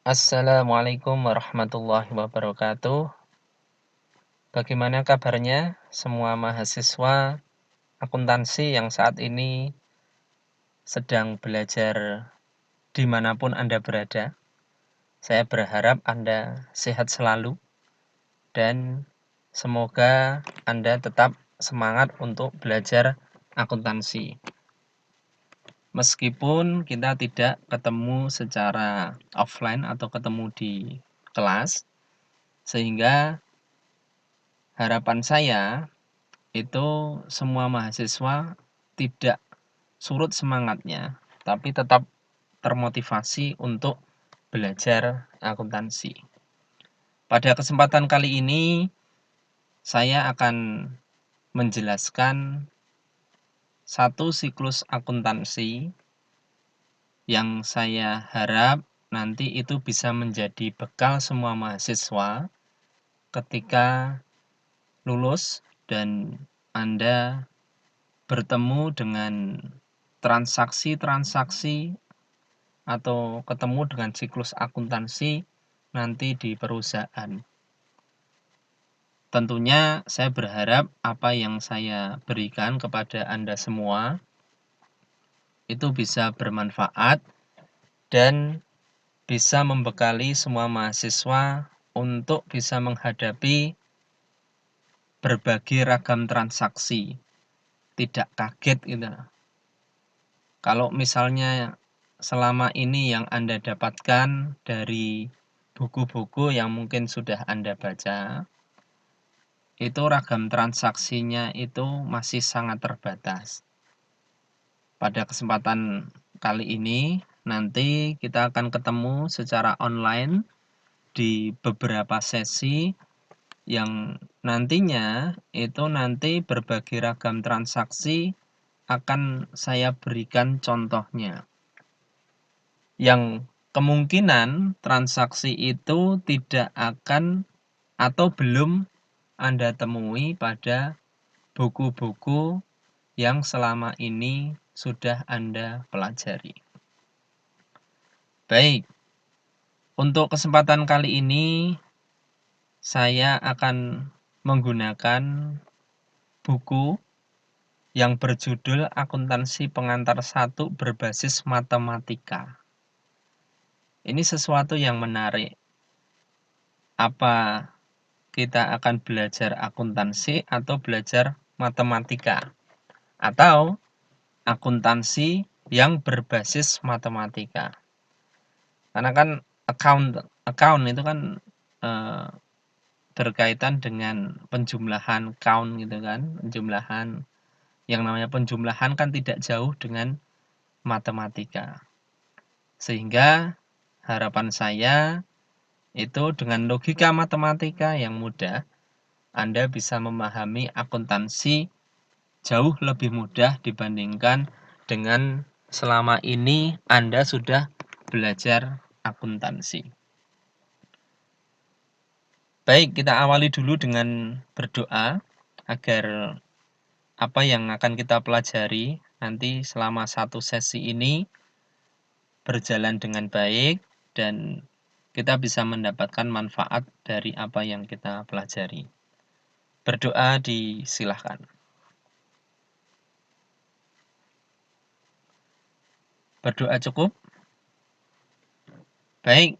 Assalamualaikum warahmatullahi wabarakatuh. Bagaimana kabarnya semua mahasiswa akuntansi yang saat ini sedang belajar dimanapun Anda berada? Saya berharap Anda sehat selalu dan semoga Anda tetap semangat untuk belajar akuntansi. Meskipun kita tidak ketemu secara offline atau ketemu di kelas, sehingga harapan saya itu semua mahasiswa tidak surut semangatnya, tapi tetap termotivasi untuk belajar akuntansi. Pada kesempatan kali ini, saya akan menjelaskan satu siklus akuntansi yang saya harap nanti itu bisa menjadi bekal semua mahasiswa ketika lulus dan Anda bertemu dengan transaksi-transaksi atau ketemu dengan siklus akuntansi nanti di perusahaan. Tentunya saya berharap apa yang saya berikan kepada Anda semua itu bisa bermanfaat dan bisa membekali semua mahasiswa untuk bisa menghadapi berbagai ragam transaksi. Tidak kaget gitu. Kalau misalnya selama ini yang Anda dapatkan dari buku-buku yang mungkin sudah Anda baca, itu ragam transaksinya itu masih sangat terbatas. Pada kesempatan kali ini, nanti kita akan ketemu secara online di beberapa sesi yang nantinya itu nanti berbagai ragam transaksi akan saya berikan contohnya. Yang kemungkinan transaksi itu tidak akan atau belum Anda temui pada buku-buku yang selama ini sudah Anda pelajari. Baik, untuk kesempatan kali ini saya akan menggunakan buku yang berjudul Akuntansi Pengantar 1 berbasis matematika. Ini sesuatu yang menarik. Apa kita akan belajar akuntansi atau belajar matematika? Atau akuntansi yang berbasis matematika? Karena kan account itu kan berkaitan dengan penjumlahan count gitu kan. Penjumlahan, yang namanya penjumlahan kan tidak jauh dengan matematika. Sehingga harapan saya itu dengan logika matematika yang mudah, Anda bisa memahami akuntansi jauh lebih mudah dibandingkan dengan selama ini Anda sudah belajar akuntansi. Baik, kita awali dulu dengan berdoa agar apa yang akan kita pelajari nanti selama satu sesi ini berjalan dengan baik dan kita bisa mendapatkan manfaat dari apa yang kita pelajari. Berdoa disilahkan. Berdoa cukup? Baik,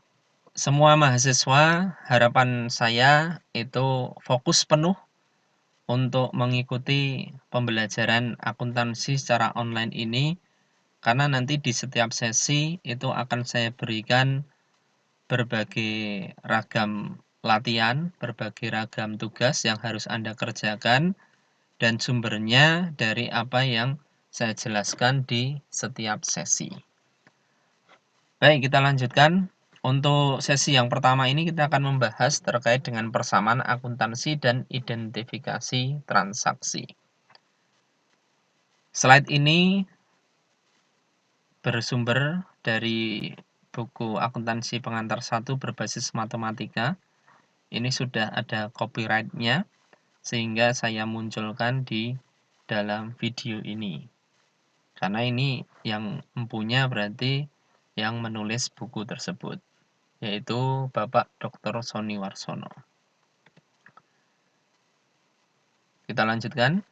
semua mahasiswa, harapan saya itu fokus penuh untuk mengikuti pembelajaran akuntansi secara online ini, karena nanti di setiap sesi itu akan saya berikan berbagai ragam latihan, berbagai ragam tugas yang harus Anda kerjakan, dan sumbernya dari apa yang saya jelaskan di setiap sesi. Baik, kita lanjutkan. Untuk sesi yang pertama ini kita akan membahas terkait dengan persamaan akuntansi dan identifikasi transaksi. Slide ini bersumber dari buku Akuntansi Pengantar 1 berbasis matematika. Ini sudah ada copyright-nya, sehingga saya munculkan di dalam video ini. Karena ini yang mempunyai berarti yang menulis buku tersebut. yaitu Bapak Dr. Sony Warsono. Kita lanjutkan.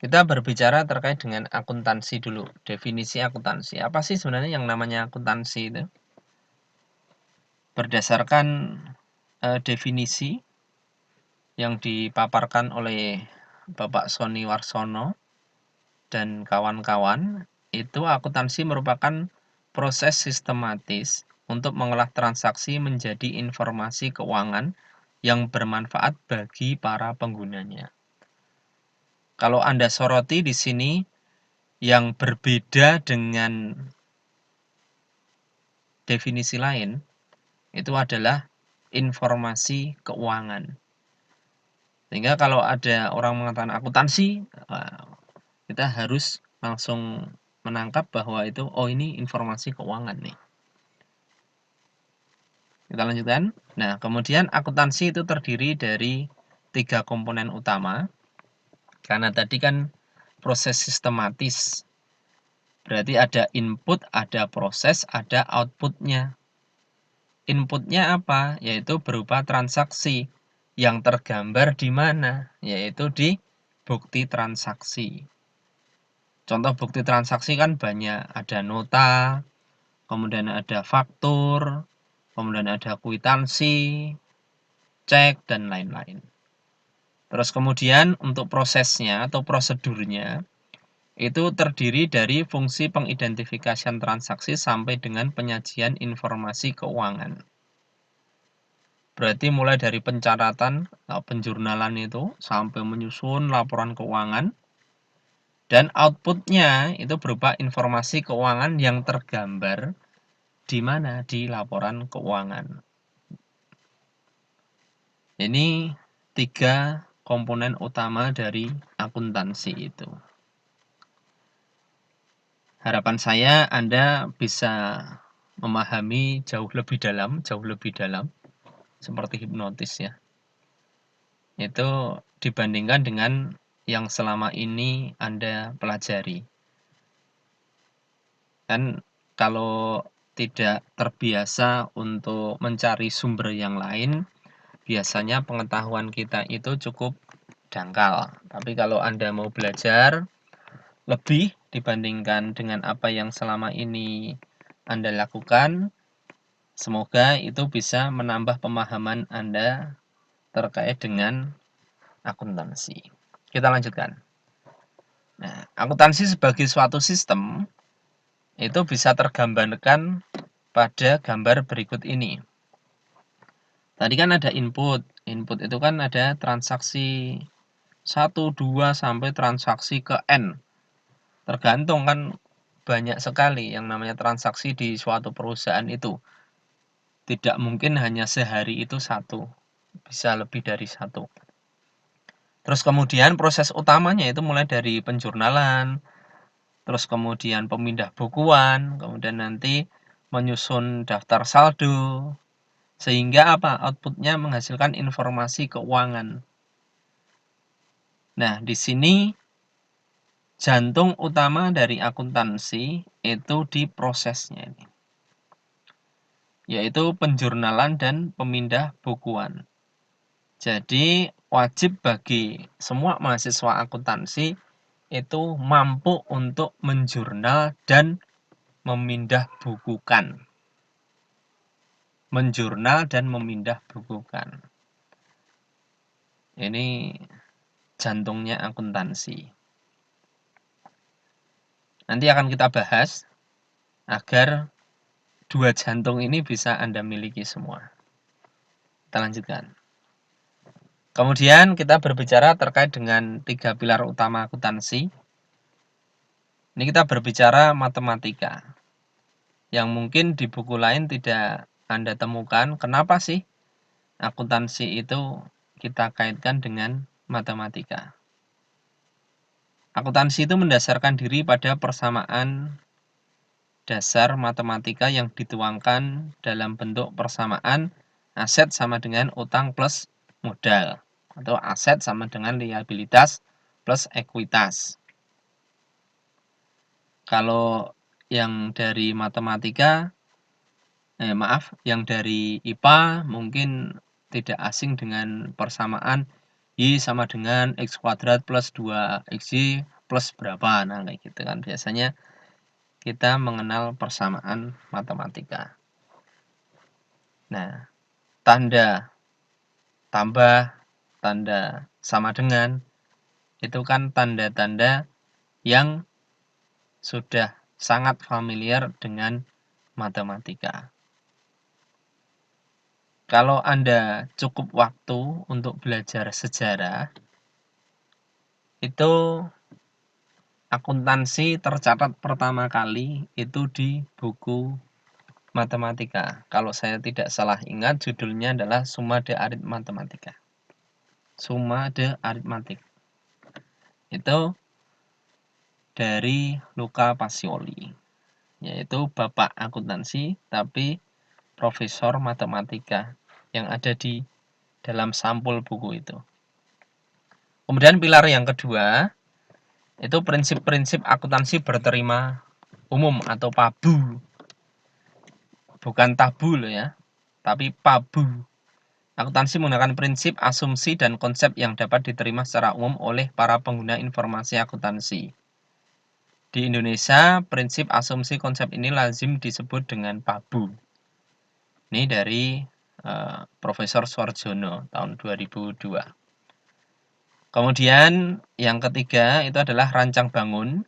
Kita berbicara terkait dengan akuntansi dulu. Definisi akuntansi. Apa sih sebenarnya yang namanya akuntansi itu? Berdasarkan definisi yang dipaparkan oleh Bapak Sony Warsono dan kawan-kawan, itu akuntansi merupakan proses sistematis untuk mengolah transaksi menjadi informasi keuangan yang bermanfaat bagi para penggunanya. Kalau Anda soroti di sini, yang berbeda dengan definisi lain, itu adalah informasi keuangan. Sehingga kalau ada orang mengatakan akuntansi, kita harus langsung menangkap bahwa itu, oh ini informasi keuangan nih. Kita lanjutkan. Nah, kemudian akuntansi itu terdiri dari 3 komponen utama. Karena tadi kan proses sistematis. Berarti ada input, ada proses, ada outputnya. Inputnya apa? Yaitu berupa transaksi yang tergambar di mana? Yaitu di bukti transaksi. Contoh bukti transaksi kan banyak. Ada nota, kemudian ada faktur, kemudian ada kwitansi, cek, dan lain-lain. Terus kemudian untuk prosesnya atau prosedurnya, itu terdiri dari fungsi pengidentifikasian transaksi sampai dengan penyajian informasi keuangan. Berarti mulai dari pencatatan, penjurnalan itu, sampai menyusun laporan keuangan, dan outputnya itu berupa informasi keuangan yang tergambar di mana? Di laporan keuangan. Ini 3 komponen utama dari akuntansi itu. Harapan saya Anda bisa memahami jauh lebih dalam, seperti hipnotis ya. Itu dibandingkan dengan yang selama ini Anda pelajari. Kan kalau tidak terbiasa untuk mencari sumber yang lain, biasanya pengetahuan kita itu cukup dangkal. Tapi kalau Anda mau belajar lebih dibandingkan dengan apa yang selama ini Anda lakukan, semoga itu bisa menambah pemahaman Anda terkait dengan akuntansi. Kita lanjutkan. Nah, akuntansi sebagai suatu sistem itu bisa tergambarkan pada gambar berikut ini. Tadi kan ada input. Input itu kan ada transaksi 1, 2, sampai transaksi ke N. Tergantung kan banyak sekali yang namanya transaksi di suatu perusahaan itu. Tidak mungkin hanya sehari itu satu. Bisa lebih dari satu. Terus kemudian proses utamanya itu mulai dari penjurnalan, terus kemudian pemindah bukuan, kemudian nanti menyusun daftar saldo, sehingga apa? Outputnya menghasilkan informasi keuangan. Nah, di sini jantung utama dari akuntansi itu di prosesnya ini, yaitu penjurnalan dan pemindah bukuan. Jadi wajib bagi semua mahasiswa akuntansi itu mampu untuk menjurnal dan memindah bukukan. Menjurnal dan memindah bukukan. Ini jantungnya akuntansi. Nanti akan kita bahas agar 2 jantung ini bisa Anda miliki semua. Kita lanjutkan. Kemudian kita berbicara terkait dengan 3 pilar utama akuntansi. Ini kita berbicara matematika. Yang mungkin di buku lain tidak Anda temukan. Kenapa sih akuntansi itu kita kaitkan dengan matematika? Akuntansi itu mendasarkan diri pada persamaan dasar matematika yang dituangkan dalam bentuk persamaan aset sama dengan utang plus modal, atau aset sama dengan liabilitas plus ekuitas. Kalau yang dari matematika, yang dari IPA mungkin tidak asing dengan persamaan Y sama dengan X kuadrat plus 2XY plus berapa. Nah, kayak gitu kan. Biasanya kita mengenal persamaan matematika. Nah, tanda tambah, tanda sama dengan, itu kan tanda-tanda yang sudah sangat familiar dengan matematika. Kalau Anda cukup waktu untuk belajar sejarah, itu akuntansi tercatat pertama kali itu di buku matematika. Kalau saya tidak salah ingat, judulnya adalah Summa de Arithmatica. Summa de Arithmetic. Itu dari Luca Pacioli, yaitu bapak akuntansi tapi profesor matematika yang ada di dalam sampul buku itu. Kemudian pilar yang kedua itu prinsip-prinsip akuntansi berterima umum atau PABU. Bukan tabu loh ya, tapi PABU. Akuntansi menggunakan prinsip, asumsi, dan konsep yang dapat diterima secara umum oleh para pengguna informasi akuntansi. Di Indonesia, prinsip, asumsi, konsep ini lazim disebut dengan PABU. Ini dari Profesor Suarjono tahun 2002. Kemudian yang ketiga itu adalah rancang bangun.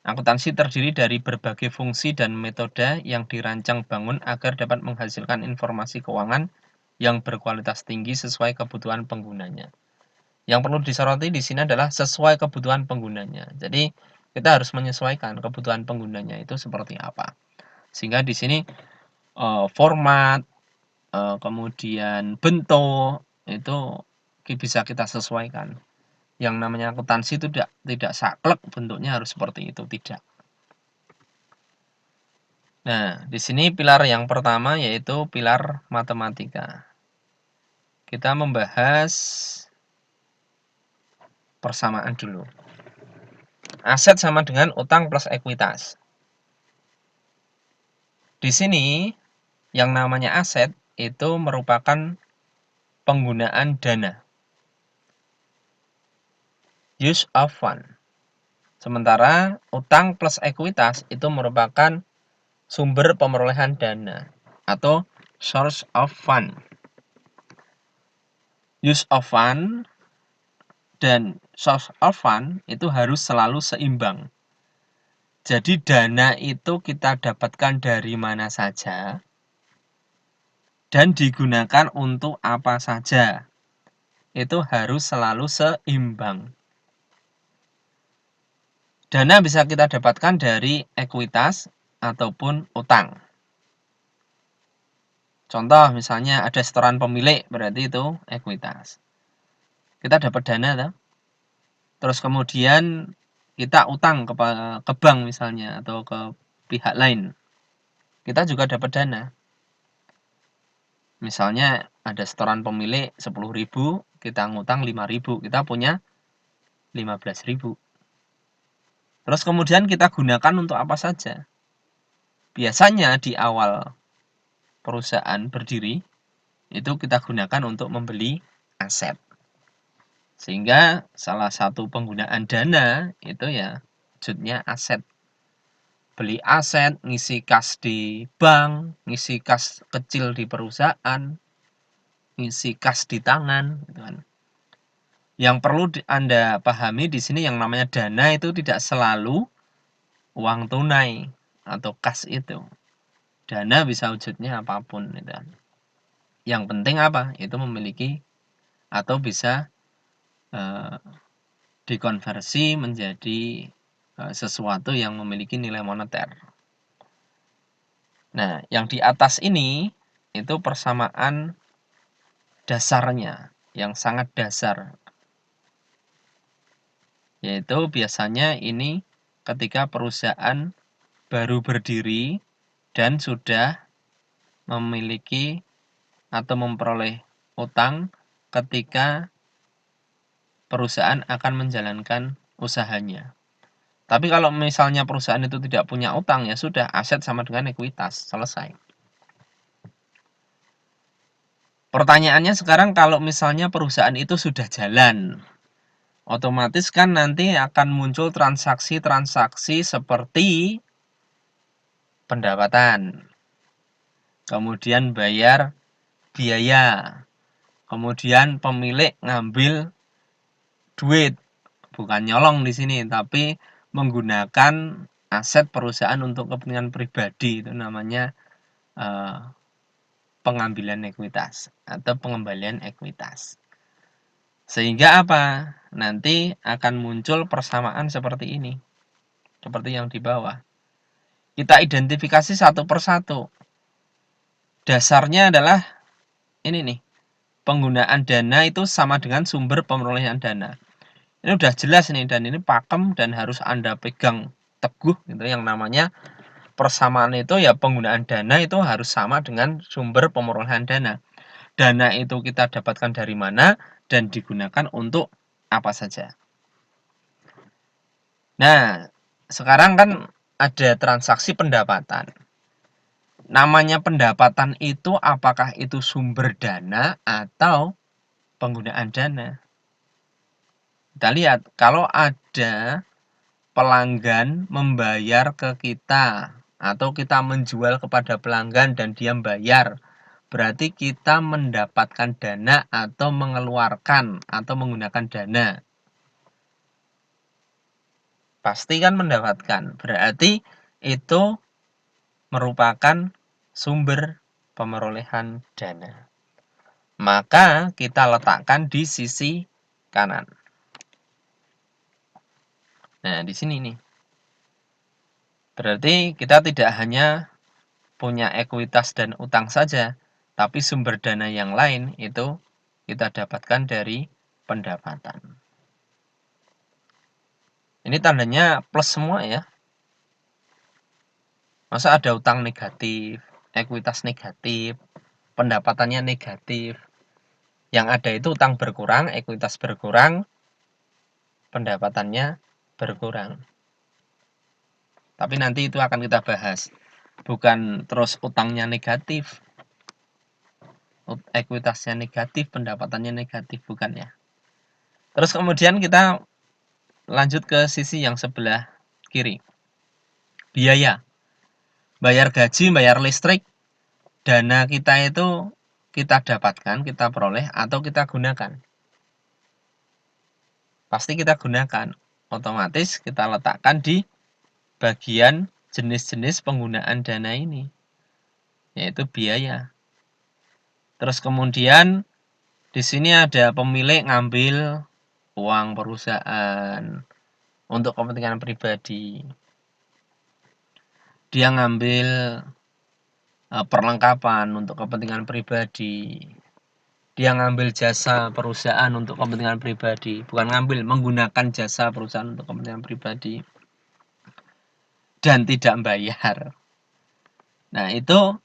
Akuntansi terdiri dari berbagai fungsi dan metode yang dirancang bangun agar dapat menghasilkan informasi keuangan yang berkualitas tinggi sesuai kebutuhan penggunanya. Yang perlu disoroti di sini adalah sesuai kebutuhan penggunanya. Jadi kita harus menyesuaikan kebutuhan penggunanya itu seperti apa. Sehingga di sini format, kemudian bentuk itu bisa kita sesuaikan. Yang namanya akuntansi itu tidak saklek bentuknya harus seperti itu, tidak. Nah, di sini pilar yang pertama yaitu pilar matematika. Kita membahas persamaan dulu. Aset sama dengan utang plus ekuitas. Di sini yang namanya aset itu merupakan penggunaan dana. Use of fund. Sementara utang plus ekuitas itu merupakan sumber pemerolehan dana atau source of fund. Use of fund dan source of fund itu harus selalu seimbang. Jadi dana itu kita dapatkan dari mana saja dan digunakan untuk apa saja. Itu harus selalu seimbang. Dana bisa kita dapatkan dari ekuitas ataupun utang. Contoh misalnya ada setoran pemilik, berarti itu ekuitas. Kita dapat dana toh. Terus kemudian kita utang ke bank misalnya atau ke pihak lain. Kita juga dapat dana. Misalnya ada setoran pemilik 10.000, kita ngutang 5.000, kita punya 15.000. Terus kemudian kita gunakan untuk apa saja? Biasanya di awal perusahaan berdiri, itu kita gunakan untuk membeli aset. Sehingga salah satu penggunaan dana itu ya wujudnya aset. Beli aset, ngisi kas di bank, ngisi kas kecil di perusahaan, ngisi kas di tangan, gitu kan. Yang perlu Anda pahami di sini yang namanya dana itu tidak selalu uang tunai atau kas itu. Dana bisa wujudnya apapun gitu kan. Yang penting apa? Itu memiliki atau bisa dikonversi menjadi sesuatu yang memiliki nilai moneter. Nah, yang di atas ini itu persamaan dasarnya yang sangat dasar. Yaitu biasanya ini ketika perusahaan baru berdiri dan sudah memiliki atau memperoleh utang ketika perusahaan akan menjalankan usahanya. Tapi kalau misalnya perusahaan itu tidak punya utang, ya sudah, aset sama dengan ekuitas, selesai. Pertanyaannya sekarang kalau misalnya perusahaan itu sudah jalan, otomatis kan nanti akan muncul transaksi-transaksi seperti pendapatan, kemudian bayar biaya, kemudian pemilik ngambil duit, bukan nyolong di sini, tapi menggunakan aset perusahaan untuk kepentingan pribadi, itu namanya pengambilan ekuitas atau pengembalian ekuitas. Sehingga apa? Nanti akan muncul persamaan seperti ini, seperti yang di bawah. Kita identifikasi satu persatu. Dasarnya adalah ini nih, penggunaan dana itu sama dengan sumber pemerolehan dana. Ini udah jelas nih, dan ini pakem dan harus Anda pegang teguh gitu. Yang namanya persamaan itu ya, penggunaan dana itu harus sama dengan sumber pemerolehan dana. Dana itu kita dapatkan dari mana dan digunakan untuk apa saja. Nah, sekarang kan ada transaksi pendapatan. Namanya pendapatan itu apakah itu sumber dana atau penggunaan dana? Kita lihat, kalau ada pelanggan membayar ke kita atau kita menjual kepada pelanggan dan dia membayar, berarti kita mendapatkan dana atau mengeluarkan atau menggunakan dana. Pasti kan mendapatkan, berarti itu merupakan sumber pemerolehan dana. Maka kita letakkan di sisi kanan. Nah, di sini nih. Berarti kita tidak hanya punya ekuitas dan utang saja, tapi sumber dana yang lain itu kita dapatkan dari pendapatan. Ini tandanya plus semua ya. Masa ada utang negatif, ekuitas negatif, pendapatannya negatif. Yang ada itu utang berkurang, ekuitas berkurang, pendapatannya berkurang. Tapi nanti itu akan kita bahas. Bukan terus utangnya negatif, ekuitasnya negatif, pendapatannya negatif, bukan ya. Terus kemudian kita lanjut ke sisi yang sebelah kiri. Biaya. Bayar gaji, bayar listrik, dana kita itu kita dapatkan, kita peroleh, atau kita gunakan. Pasti kita gunakan. Otomatis kita letakkan di bagian jenis-jenis penggunaan dana ini, yaitu biaya. Terus kemudian di sini ada pemilik ngambil uang perusahaan untuk kepentingan pribadi. Dia ngambil perlengkapan untuk kepentingan pribadi. Dia ngambil jasa perusahaan untuk kepentingan pribadi. Bukan ngambil, menggunakan jasa perusahaan untuk kepentingan pribadi. Dan tidak membayar. Nah, itu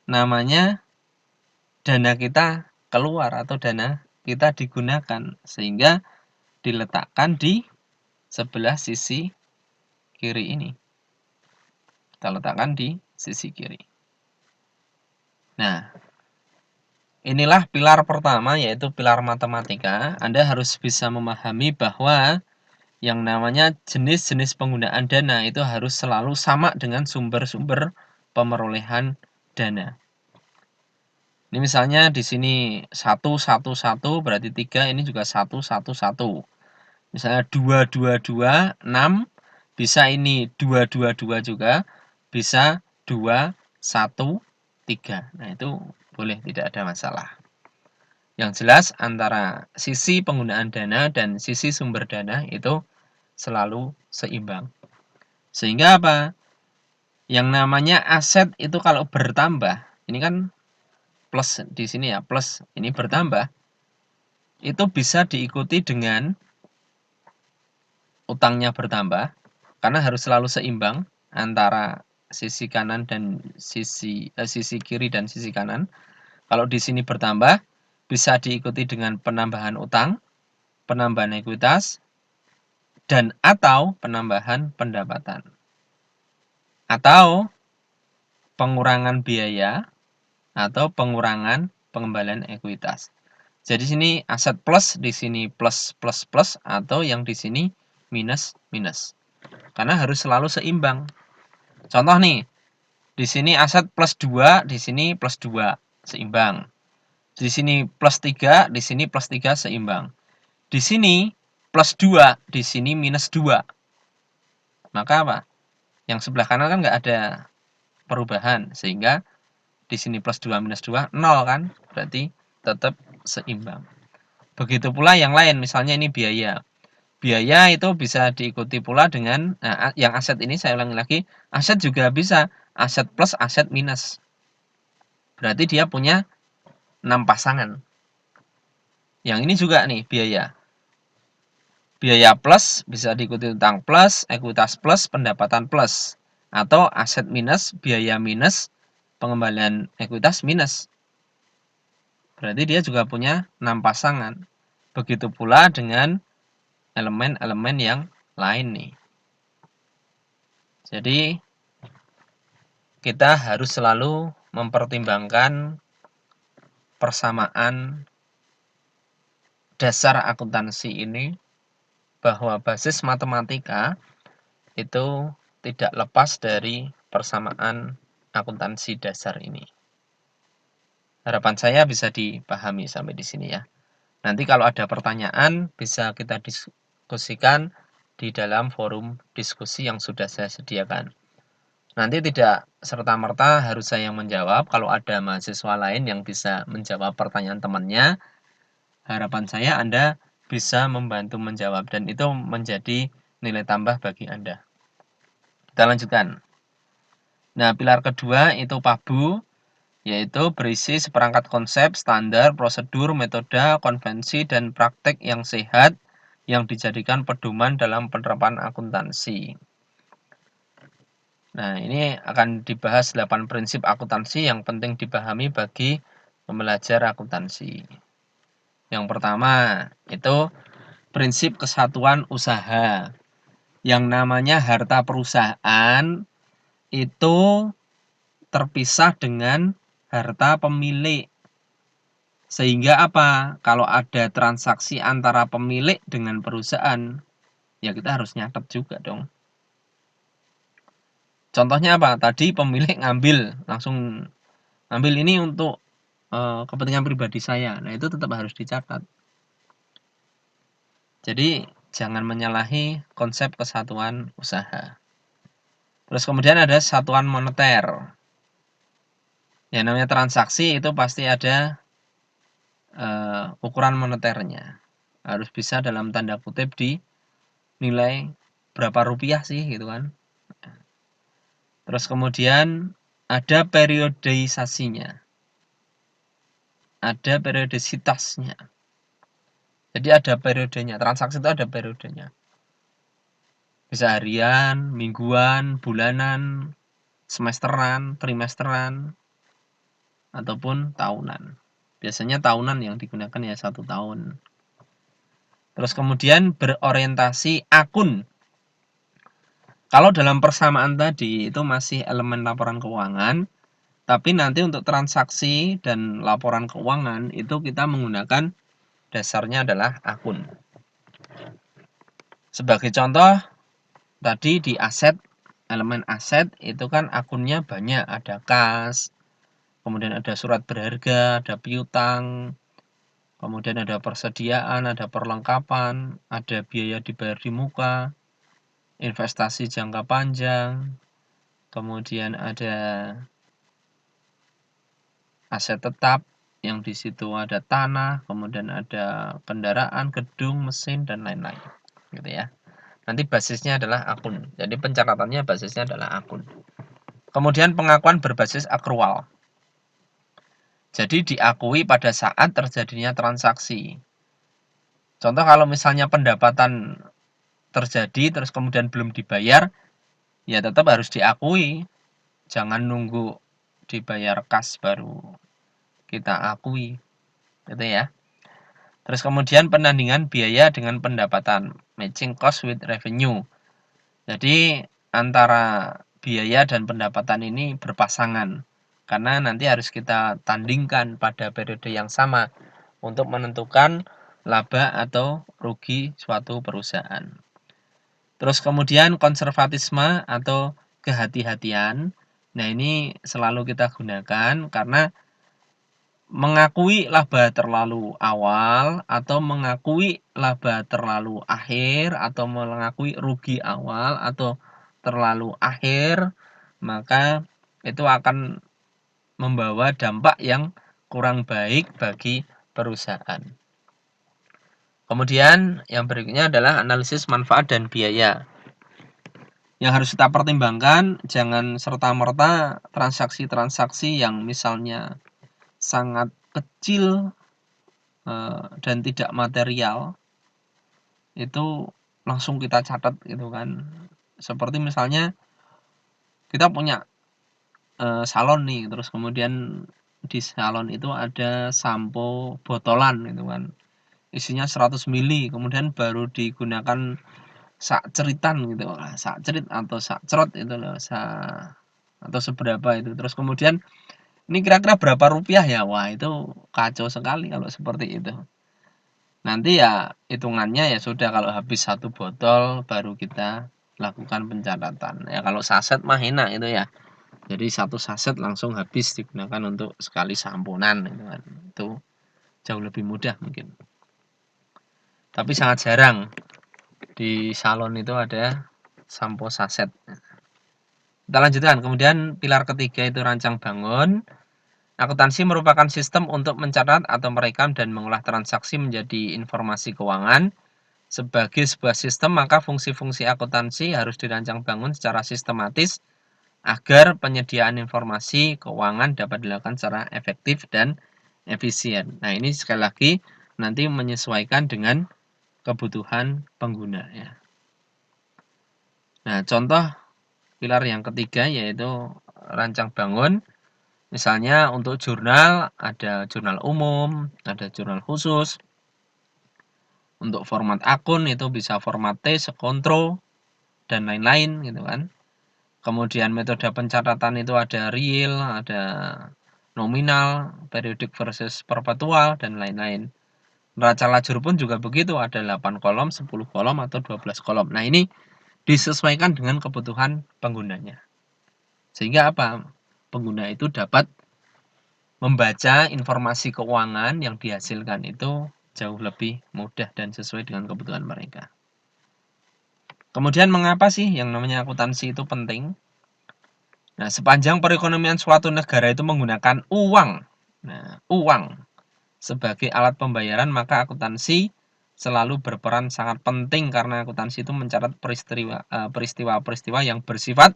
namanya dana kita keluar atau dana kita digunakan. Sehingga diletakkan di sebelah sisi kiri ini. Kita letakkan di sisi kiri. Nah, inilah pilar pertama, yaitu pilar matematika. Anda harus bisa memahami bahwa yang namanya jenis-jenis penggunaan dana itu harus selalu sama dengan sumber-sumber pemerolehan dana. Ini misalnya di sini 1, 1, 1 berarti 3, ini juga 1, 1, 1. Misalnya 2, 2, 2, 6, bisa ini 2, 2, 2 juga, bisa 2, 1, 3. Nah, itu boleh, tidak ada masalah. Yang jelas antara sisi penggunaan dana dan sisi sumber dana itu selalu seimbang. Sehingga apa? Yang namanya aset itu kalau bertambah, ini kan plus di sini ya, plus ini bertambah, itu bisa diikuti dengan utangnya bertambah, karena harus selalu seimbang antara sisi kanan dan sisi kiri dan sisi kanan. Kalau di sini bertambah, bisa diikuti dengan penambahan utang, penambahan ekuitas, dan atau penambahan pendapatan atau pengurangan biaya atau pengurangan pengembalian ekuitas. Jadi sini aset plus, di sini plus plus plus, atau yang di sini minus minus. Karena harus selalu seimbang. Contoh nih, di sini aset plus 2, di sini plus 2, seimbang. Di sini plus 3, di sini plus 3, seimbang. Di sini plus 2, di sini minus 2. Maka apa? Yang sebelah kanan kan nggak ada perubahan, sehingga di sini plus 2 minus 2, 0 kan? Berarti tetap seimbang. Begitu pula yang lain, misalnya ini biaya. Biaya itu bisa diikuti pula dengan, yang aset ini saya ulangi lagi, aset juga bisa, aset plus, aset minus. Berarti dia punya 6 pasangan. Yang ini juga nih, biaya. Biaya plus bisa diikuti utang plus, ekuitas plus, pendapatan plus. Atau aset minus, biaya minus, pengembalian ekuitas minus. Berarti dia juga punya 6 pasangan. Begitu pula dengan elemen-elemen yang lain nih. Jadi kita harus selalu mempertimbangkan persamaan dasar akuntansi ini, bahwa basis matematika itu tidak lepas dari persamaan akuntansi dasar ini. Harapan saya bisa dipahami sampai di sini ya. Nanti kalau ada pertanyaan bisa kita diskusikan di dalam forum diskusi yang sudah saya sediakan. Nanti tidak serta-merta harus saya yang menjawab. Kalau ada mahasiswa lain yang bisa menjawab pertanyaan temannya, harapan saya Anda bisa membantu menjawab, dan itu menjadi nilai tambah bagi Anda. Kita lanjutkan. Nah, pilar kedua itu PABU, yaitu berisi seperangkat konsep, standar, prosedur, metode, konvensi, dan praktek yang sehat yang dijadikan pedoman dalam penerapan akuntansi. Nah, ini akan dibahas 8 prinsip akuntansi yang penting dipahami bagi pembelajar akuntansi. Yang pertama, itu prinsip kesatuan usaha. Yang namanya harta perusahaan itu terpisah dengan harta pemilik. Sehingga apa? Kalau ada transaksi antara pemilik dengan perusahaan, ya kita harus nyatet juga dong. Contohnya apa? Tadi pemilik langsung ngambil ini untuk kepentingan pribadi saya. Nah, itu tetap harus dicatat. Jadi, jangan menyalahi konsep kesatuan usaha. Terus kemudian ada satuan moneter. Yang namanya transaksi itu pasti ada ukuran moneternya. Harus bisa dalam tanda kutip dinilai berapa rupiah sih gitu kan. Terus kemudian ada periodisasinya. Ada periodisitasnya. Jadi ada periodenya, transaksi itu ada periodenya. Bisa harian, mingguan, bulanan, semesteran, trimesteran, ataupun tahunan. Biasanya tahunan yang digunakan ya 1 tahun. Terus kemudian berorientasi akun. Kalau dalam persamaan tadi itu masih elemen laporan keuangan, tapi nanti untuk transaksi dan laporan keuangan itu kita menggunakan dasarnya adalah akun. Sebagai contoh, tadi di aset, elemen aset itu kan akunnya banyak, ada kas, kemudian ada surat berharga, ada piutang, kemudian ada persediaan, ada perlengkapan, ada biaya dibayar di muka, investasi jangka panjang, kemudian ada aset tetap yang di situ ada tanah, kemudian ada kendaraan, gedung, mesin, dan lain-lain, gitu ya. Nanti basisnya adalah akun. Jadi pencatatannya basisnya adalah akun. Kemudian pengakuan berbasis akrual. Jadi diakui pada saat terjadinya transaksi. Contoh kalau misalnya pendapatan terjadi terus kemudian belum dibayar, ya tetap harus diakui. Jangan nunggu dibayar kas baru kita akui. Gitu ya. Terus kemudian penandingan biaya dengan pendapatan, matching cost with revenue. Jadi antara biaya dan pendapatan ini berpasangan, karena nanti harus kita tandingkan pada periode yang sama untuk menentukan laba atau rugi suatu perusahaan. Terus kemudian konservatisme atau kehati-hatian. Nah, ini selalu kita gunakan karena mengakui laba terlalu awal atau mengakui laba terlalu akhir atau mengakui rugi awal atau terlalu akhir, maka itu akan membawa dampak yang kurang baik bagi perusahaan. Kemudian yang berikutnya adalah analisis manfaat dan biaya. Yang harus kita pertimbangkan, jangan serta-merta transaksi-transaksi yang misalnya sangat kecil dan tidak material itu langsung kita catat gitu kan. Seperti misalnya kita punya salon nih, terus kemudian di salon itu ada sampo botolan gitu kan. Isinya 100 mili, kemudian baru digunakan sak ceritan gitu. Sak cerit atau sak cerot itu loh, atau seberapa itu. Terus kemudian ini kira-kira berapa rupiah ya? Wah, itu kacau sekali kalau seperti itu. Nanti ya hitungannya ya sudah, kalau habis satu botol baru kita lakukan pencatatan. Ya kalau saset mah enak itu ya. Jadi satu saset langsung habis digunakan untuk sekali samponan gitu kan. Itu jauh lebih mudah mungkin. Tapi sangat jarang di salon itu ada sampo saset. Kita lanjutkan. Kemudian pilar ketiga itu rancang bangun. Akuntansi merupakan sistem untuk mencatat atau merekam dan mengolah transaksi menjadi informasi keuangan. Sebagai sebuah sistem, maka fungsi-fungsi akuntansi harus dirancang bangun secara sistematis agar penyediaan informasi keuangan dapat dilakukan secara efektif dan efisien. Nah, ini sekali lagi nanti menyesuaikan dengan kebutuhan pengguna ya. Nah, contoh pilar yang ketiga yaitu rancang bangun. Misalnya untuk jurnal, ada jurnal umum, ada jurnal khusus. Untuk format akun itu bisa format T, sekontro, dan lain-lain gitu kan. Kemudian metode pencatatan itu ada real, ada nominal, periodik versus perpetual, dan lain-lain. Neraca lajur pun juga begitu, ada 8 kolom, 10 kolom, atau 12 kolom. Nah, ini disesuaikan dengan kebutuhan penggunanya. Sehingga apa? Pengguna itu dapat membaca informasi keuangan yang dihasilkan itu jauh lebih mudah dan sesuai dengan kebutuhan mereka. Kemudian mengapa sih yang namanya akuntansi itu penting? Nah, sepanjang perekonomian suatu negara itu menggunakan uang, nah, uang sebagai alat pembayaran, maka akuntansi selalu berperan sangat penting karena akuntansi itu mencatat peristiwa-peristiwa yang bersifat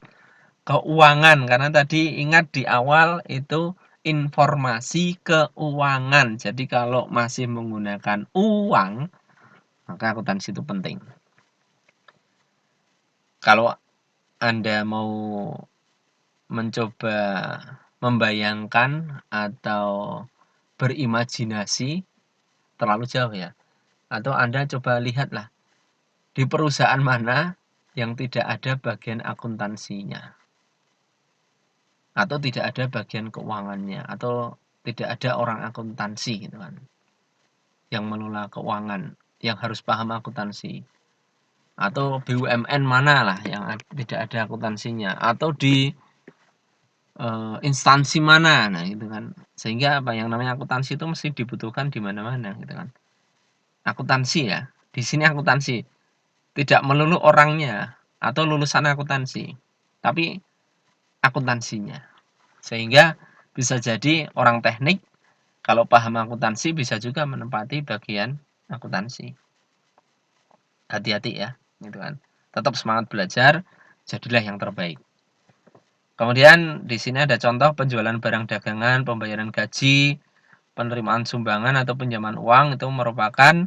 keuangan. Karena tadi ingat di awal itu informasi keuangan. Jadi kalau masih menggunakan uang, maka akuntansi itu penting. Kalau Anda mau mencoba membayangkan atau berimajinasi terlalu jauh ya, atau Anda coba lihatlah di perusahaan mana yang tidak ada bagian akuntansinya, atau tidak ada bagian keuangannya, atau tidak ada orang akuntansi gitu kan, yang mengelola keuangan, yang harus paham akuntansi. Atau BUMN mana lah yang tidak ada akuntansinya, atau di instansi mana, nah gitu kan. Sehingga apa, yang namanya akuntansi itu mesti dibutuhkan di mana-mana gitu kan. Akuntansi ya, di sini akuntansi tidak melulu orangnya atau lulusan akuntansi, tapi akuntansinya. Sehingga bisa jadi orang teknik kalau paham akuntansi bisa juga menempati bagian akuntansi. Hati-hati ya, gitu kan. Tetap semangat belajar, jadilah yang terbaik. Kemudian di sini ada contoh penjualan barang dagangan, pembayaran gaji, penerimaan sumbangan atau pinjaman uang, itu merupakan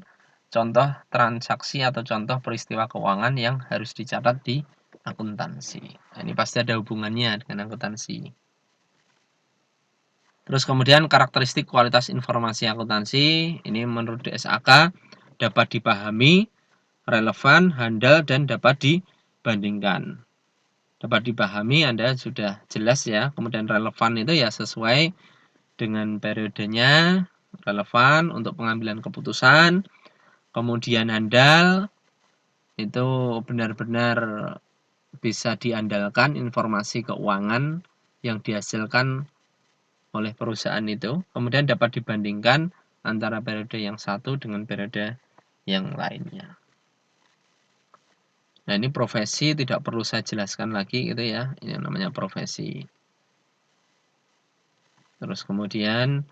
contoh transaksi atau contoh peristiwa keuangan yang harus dicatat di akuntansi. Nah, ini pasti ada hubungannya dengan akuntansi. Terus kemudian karakteristik kualitas informasi akuntansi, ini menurut DSAK dapat dipahami, relevan, handal, dan dapat dibandingkan. Dapat dipahami Anda sudah jelas ya, kemudian relevan itu ya sesuai dengan periodenya, relevan untuk pengambilan keputusan, kemudian handal, itu benar-benar bisa diandalkan informasi keuangan yang dihasilkan oleh perusahaan itu, kemudian dapat dibandingkan antara periode yang satu dengan periode yang lainnya. Nah, ini profesi tidak perlu saya jelaskan lagi gitu ya, ini namanya profesi. Terus kemudian,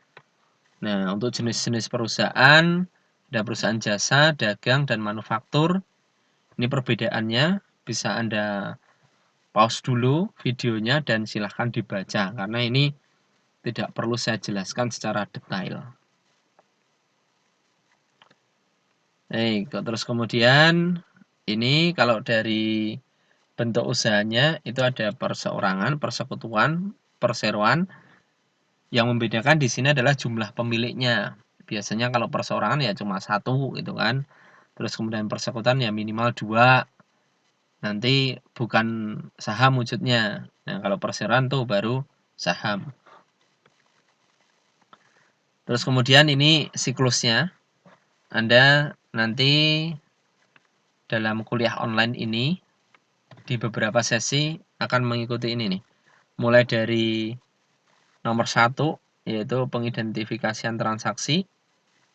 nah untuk jenis-jenis perusahaan, ada perusahaan jasa, dagang, dan manufaktur. Ini perbedaannya, bisa Anda pause dulu videonya dan silahkan dibaca, karena ini tidak perlu saya jelaskan secara detail. Terus kemudian ini kalau dari bentuk usahanya itu ada perseorangan, persekutuan, perseroan. Yang membedakan di sini adalah jumlah pemiliknya. Biasanya kalau perseorangan ya cuma satu gitu kan. Terus kemudian persekutuan ya minimal 2. Nanti bukan saham wujudnya. Nah, kalau perseroan tuh baru saham. Terus kemudian ini siklusnya. Anda nanti dalam kuliah online ini di beberapa sesi akan mengikuti ini nih. Mulai dari nomor 1 yaitu pengidentifikasian transaksi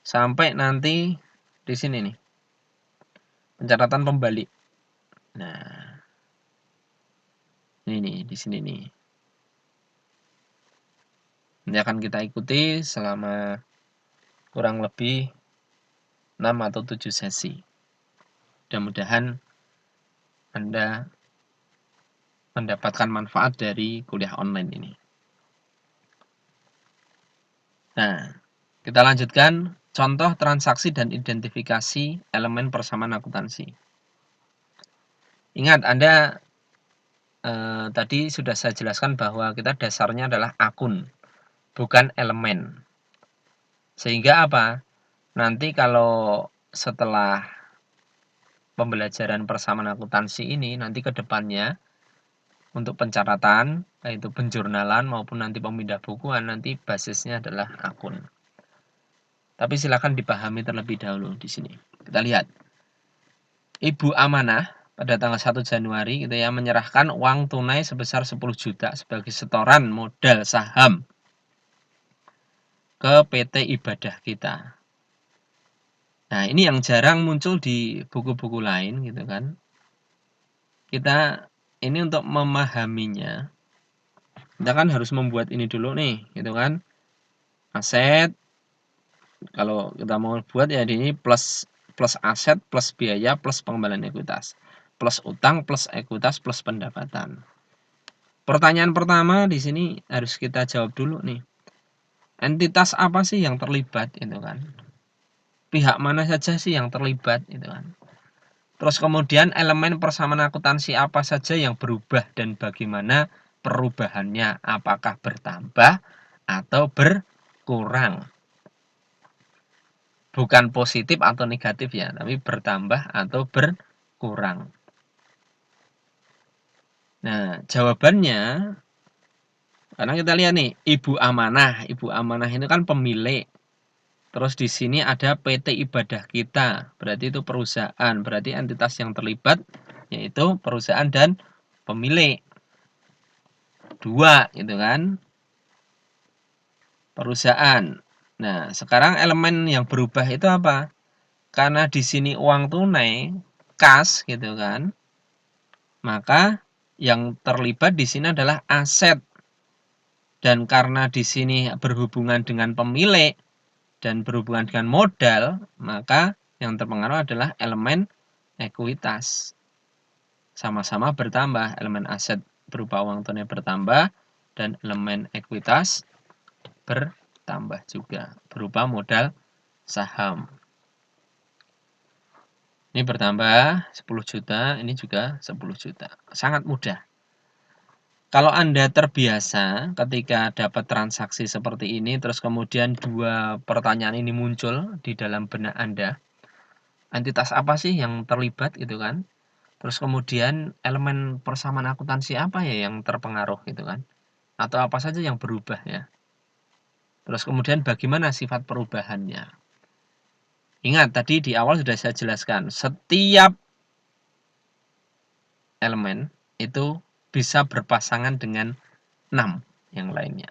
sampai nanti di sini nih. Pencatatan pembalik. Nah, ini nih di sini nih. Ini akan kita ikuti selama kurang lebih 6 atau 7 sesi. Mudah-mudahan Anda mendapatkan manfaat dari kuliah online ini. Nah, kita lanjutkan contoh transaksi dan identifikasi elemen persamaan akuntansi. Ingat, Anda tadi sudah saya jelaskan bahwa kita dasarnya adalah akun, bukan elemen. Sehingga apa? Nanti kalau setelah pembelajaran persamaan akuntansi ini, nanti ke depannya untuk pencatatan, yaitu penjurnalan maupun nanti pemindah bukuan, nanti basisnya adalah akun. Tapi silakan dipahami terlebih dahulu di sini. Kita lihat. Ibu Amanah pada tanggal 1 Januari gitu ya menyerahkan uang tunai sebesar 10 juta sebagai setoran modal saham ke PT Ibadah Kita. Nah, ini yang jarang muncul di buku-buku lain gitu kan. Kita ini untuk memahaminya, kita kan harus membuat ini dulu nih, gitu kan. Aset, kalau kita mau buat ya ini plus aset, plus biaya, plus pengembalian ekuitas. Plus utang, plus ekuitas, plus pendapatan. Pertanyaan pertama di sini harus kita jawab dulu nih. Entitas apa sih yang terlibat itu kan? Pihak mana saja sih yang terlibat itu kan? Terus kemudian elemen persamaan akuntansi apa saja yang berubah dan bagaimana perubahannya? Apakah bertambah atau berkurang? Bukan positif atau negatif ya, tapi bertambah atau berkurang. Nah, jawabannya, karena kita lihat nih, Ibu Amanah. Ibu Amanah itu kan pemilik. Terus di sini ada PT Ibadah Kita, berarti itu perusahaan, berarti entitas yang terlibat yaitu perusahaan dan pemilik. 2 gitu kan. Perusahaan. Nah, sekarang elemen yang berubah itu apa? Karena di sini uang tunai, kas gitu kan. Maka yang terlibat di sini adalah aset. Dan karena di sini berhubungan dengan pemilik dan berhubungan dengan modal, maka yang terpengaruh adalah elemen ekuitas. Sama-sama bertambah, elemen aset berupa uang tunai bertambah dan elemen ekuitas bertambah juga berupa modal saham. Ini bertambah 10 juta, ini juga 10 juta. Sangat mudah. Kalau Anda terbiasa ketika dapat transaksi seperti ini, terus kemudian 2 pertanyaan ini muncul di dalam benak Anda, entitas apa sih yang terlibat gitu kan? Terus kemudian elemen persamaan akuntansi apa ya yang terpengaruh gitu kan? Atau apa saja yang berubah ya? Terus kemudian bagaimana sifat perubahannya? Ingat tadi di awal sudah saya jelaskan, setiap elemen itu bisa berpasangan dengan 6 yang lainnya.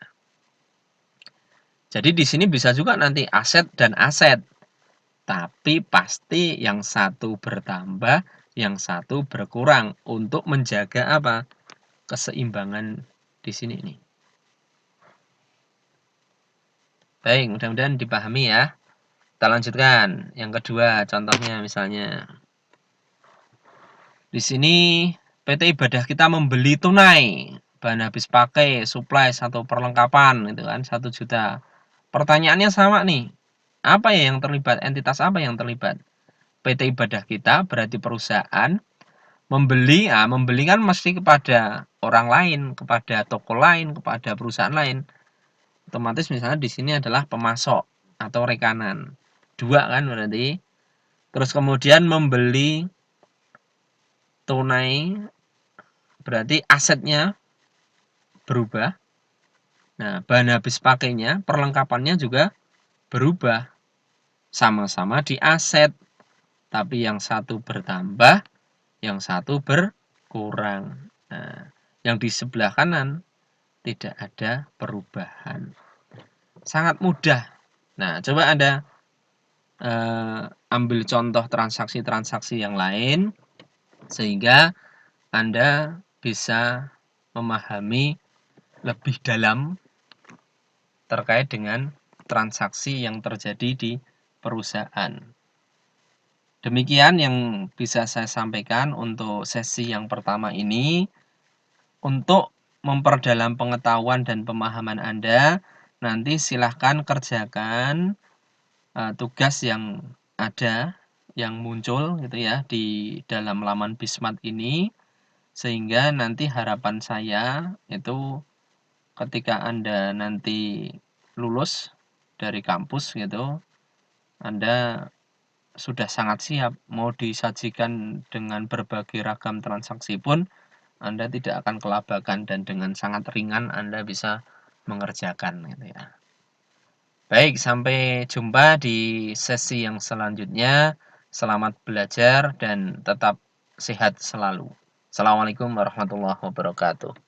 Jadi di sini bisa juga nanti aset dan aset, tapi pasti yang satu bertambah, yang satu berkurang untuk menjaga apa? Keseimbangan di sini nih. Baik, mudah-mudahan dipahami ya. Kita lanjutkan. Yang kedua, contohnya misalnya di sini PT Ibadah kita membeli tunai bahan habis pakai, suplai atau perlengkapan gitu kan 1 juta. Pertanyaannya sama nih. Apa ya yang terlibat? Entitas apa yang terlibat? PT Ibadah kita berarti perusahaan membeli kan mesti kepada orang lain, kepada toko lain, kepada perusahaan lain. Otomatis misalnya di sini adalah pemasok atau rekanan. 2 kan berarti. Terus kemudian membeli tunai berarti asetnya berubah. Nah, bahan habis pakainya, perlengkapannya juga berubah. Sama-sama di aset, tapi yang satu bertambah, yang satu berkurang. Nah, yang di sebelah kanan tidak ada perubahan. Sangat mudah. Nah, coba Anda ambil contoh transaksi-transaksi yang lain, sehingga Anda bisa memahami lebih dalam terkait dengan transaksi yang terjadi di perusahaan. Demikian yang bisa saya sampaikan untuk sesi yang pertama ini. Untuk memperdalam pengetahuan dan pemahaman Anda, nanti silahkan kerjakan tugas yang ada, yang muncul gitu ya di dalam laman Bismart ini, sehingga nanti harapan saya itu ketika Anda nanti lulus dari kampus gitu, Anda sudah sangat siap, mau disajikan dengan berbagai ragam transaksi pun Anda tidak akan kelabakan dan dengan sangat ringan Anda bisa mengerjakan gitu ya. Baik, sampai jumpa di sesi yang selanjutnya. Selamat belajar dan tetap sehat selalu. Assalamualaikum warahmatullahi wabarakatuh.